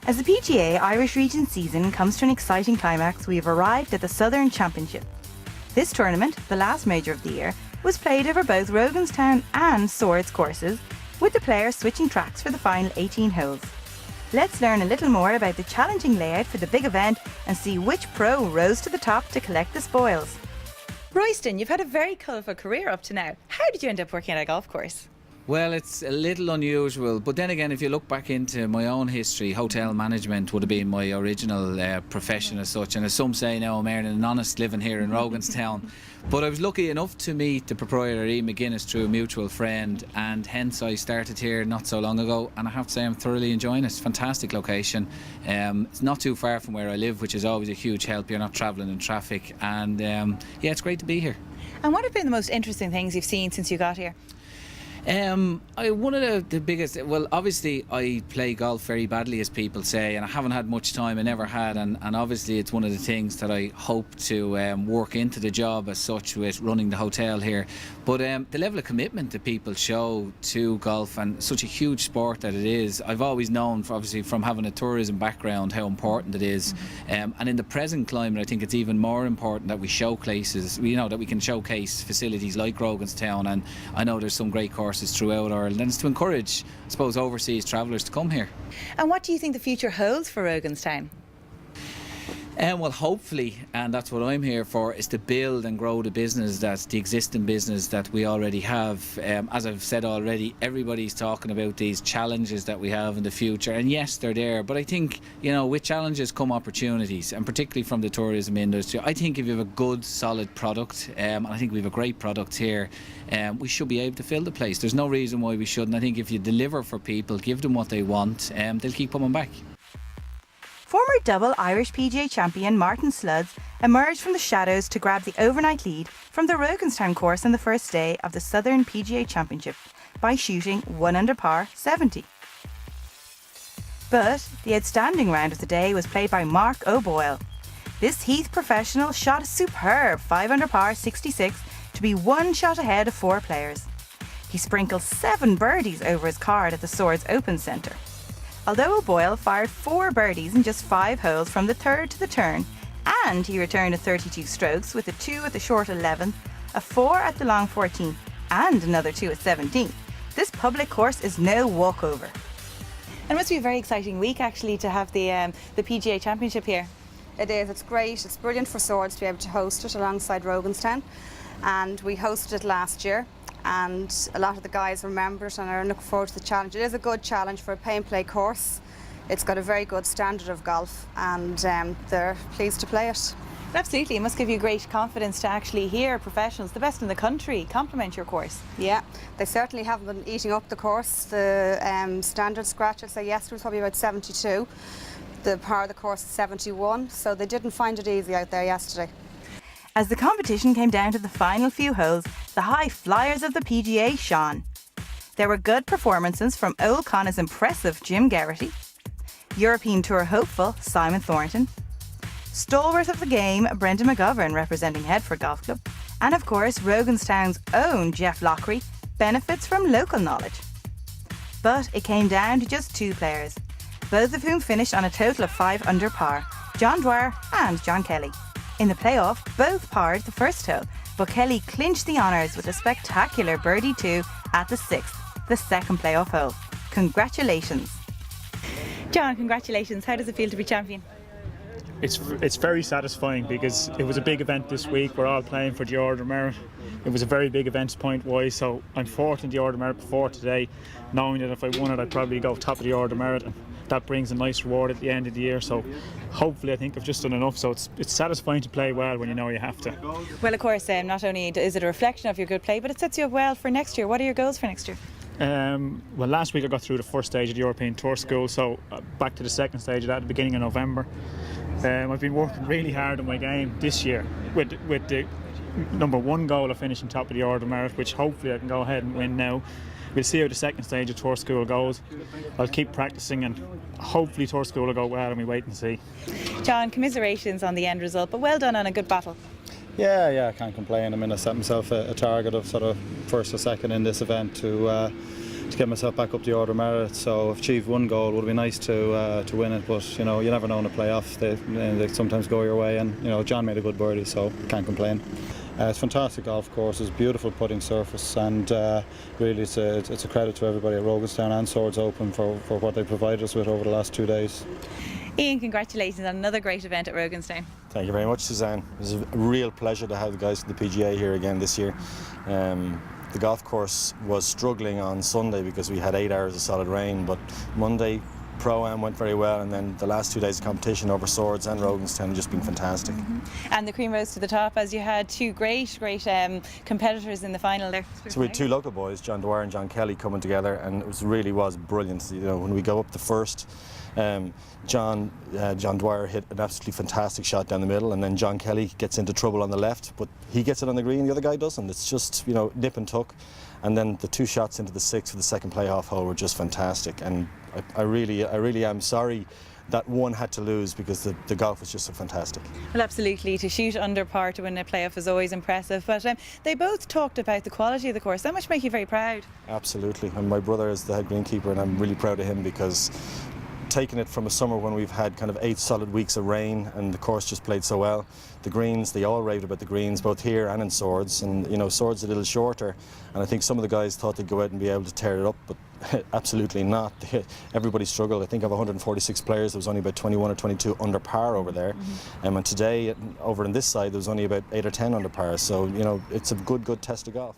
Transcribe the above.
As the PGA Irish Region season comes to an exciting climax, we have arrived at the Southern Championship. This tournament, the last major of the year, was played over both Roganstown and Swords courses, with the players switching tracks for the final 18 holes. Let's learn a little more about the challenging layout for the big event and see which pro rose to the top to collect the spoils. Royston, you've had a very colourful career up to now. How did you end up working at a golf course? Well, it's a little unusual, but then again, if you look back into my own history, hotel management would have been my original profession as such, and as some say now, I'm earning an honest living here in Roganstown. But I was lucky enough to meet the proprietor Ian McGuinness through a mutual friend, and hence I started here not so long ago, and I have to say I'm thoroughly enjoying it. Fantastic location. It's not too far from where I live, which is always a huge help. You're not travelling in traffic, and yeah, it's great to be here. And what have been the most interesting things you've seen since you got here? One of the biggest, well, obviously I play golf very badly, as people say, and I haven't had much time. I never had, and obviously it's one of the things that I hope to work into the job as such with running the hotel here. But the level of commitment that people show to golf, and such a huge sport that it is, I've always known, obviously from having a tourism background, how important it is. And in the present climate, I think it's even more important that we showcase, that we can showcase facilities like Roganstown, and I know there's some great courses throughout Ireland, and it's to encourage, I suppose, overseas travellers to come here. And what do you think the future holds for Roganstown? Well, hopefully, and that's what I'm here for, is to build and grow the business, that's the existing business that we already have. As I've said already, everybody's talking about these challenges that we have in the future, and yes, they're there, but I think, with challenges come opportunities, and particularly from the tourism industry. I think if you have a good, solid product, and I think we have a great product here, we should be able to fill the place. There's no reason why we shouldn't. I think if you deliver for people, give them what they want, they'll keep coming back. Former double Irish PGA champion Martin Sludds emerged from the shadows to grab the overnight lead from the Roganstown course on the first day of the Southern PGA Championship by shooting 1 under par 70. But the outstanding round of the day was played by Mark O'Boyle. This Heath professional shot a superb 5 under par 66 to be 1 shot ahead of 4 players. He sprinkled 7 birdies over his card at the Swords Open Centre. Although O'Boyle fired 4 birdies in just 5 holes from the 3rd to the turn, and he returned at 32 strokes with a 2 at the short 11th, a 4 at the long 14th, and another 2 at 17th, this public course is no walkover. And it must be a very exciting week actually to have the PGA Championship here. It is, it's great, it's brilliant for Swords to be able to host it alongside Roganstown, and we hosted it last year. And a lot of the guys remember it and are looking forward to the challenge. It is a good challenge for a pay and play course. It's got a very good standard of golf, and they're pleased to play it. Absolutely, it must give you great confidence to actually hear professionals, the best in the country, compliment your course. Yeah, they certainly haven't been eating up the course. The standard scratch, I'd say yesterday was probably about 72. The par of the course is 71, so they didn't find it easy out there yesterday. As the competition came down to the final few holes, the high flyers of the PGA shone. There were good performances from Old Conna's impressive Jim Geraghty, European Tour hopeful Simon Thornton, stalwart of the game Brendan McGovern representing Headford Golf Club, and of course Roganstown's own Jeff Lockery benefits from local knowledge. But it came down to just 2 players, both of whom finished on a total of 5 under par, John Dwyer and John Kelly. In the playoff, both parred the first hole, but Kelly clinched the honours with a spectacular birdie 2 at the 6th, the second playoff hole. Congratulations. John, congratulations. How does it feel to be champion? It's very satisfying because it was a big event this week. We're all playing for the Order of Merit. It was a very big event point-wise, so I'm 4th in the Order of Merit before today, knowing that if I won it I'd probably go top of the Order of Merit, and that brings a nice reward at the end of the year. So hopefully I think I've just done enough, so it's satisfying to play well when you know you have to. Well, of course, not only is it a reflection of your good play, but it sets you up well for next year. What are your goals for next year? Well, last week I got through the first stage of the European Tour School, so back to the second stage of that at the beginning of November. I've been working really hard on my game this year with the number 1 goal of finishing top of the Order of Merit, which hopefully I can go ahead and win now. We'll see how the second stage of Tour School goes. I'll keep practicing and hopefully Tour School will go well, and we wait and see. John, commiserations on the end result, but well done on a good battle. Yeah, I can't complain. I mean, I set myself a target of sort of 1st or 2nd in this event to to get myself back up the order merit. So I've achieved one goal. It would be nice to win it, but you know, you never know in a playoff. They sometimes go your way, and you know, John made a good birdie, so can't complain. It's a fantastic golf course. It's a beautiful putting surface, and really it's a credit to everybody at Roganstown and Swords Open for what they provided us with over the last 2 days. Ian, congratulations on another great event at Roganstown. Thank you very much, Suzanne. It was a real pleasure to have the guys from the PGA here again this year. The golf course was struggling on Sunday because we had 8 hours of solid rain, but Monday Pro-Am went very well, and then the last 2 days of competition over Swords and Roganstown have just been fantastic. And the cream rose to the top as you had two great competitors in the final there. So we had 2 local boys, John Dwyer and John Kelly, coming together, and it really was brilliant. You know, when we go up the first, John Dwyer hit an absolutely fantastic shot down the middle, and then John Kelly gets into trouble on the left, but he gets it on the green, the other guy doesn't. It's just, you know, nip and tuck. And then the 2 shots into the 6 for the second playoff hole were just fantastic. And I really am sorry that one had to lose, because the golf was just so fantastic. Well, absolutely. To shoot under par to win a playoff is always impressive. But they both talked about the quality of the course. That must make you very proud. Absolutely. And my brother is the head greenkeeper, and I'm really proud of him, because taking it from a summer when we've had kind of 8 solid weeks of rain and the course just played so well, the greens, they all raved about the greens, both here and in Swords, and you know, Swords a little shorter, and I think some of the guys thought they'd go out and be able to tear it up, but absolutely not. Everybody struggled. I think of 146 players, there was only about 21 or 22 under par over there, and today over on this side there was only about 8 or 10 under par, so you know, it's a good test of golf.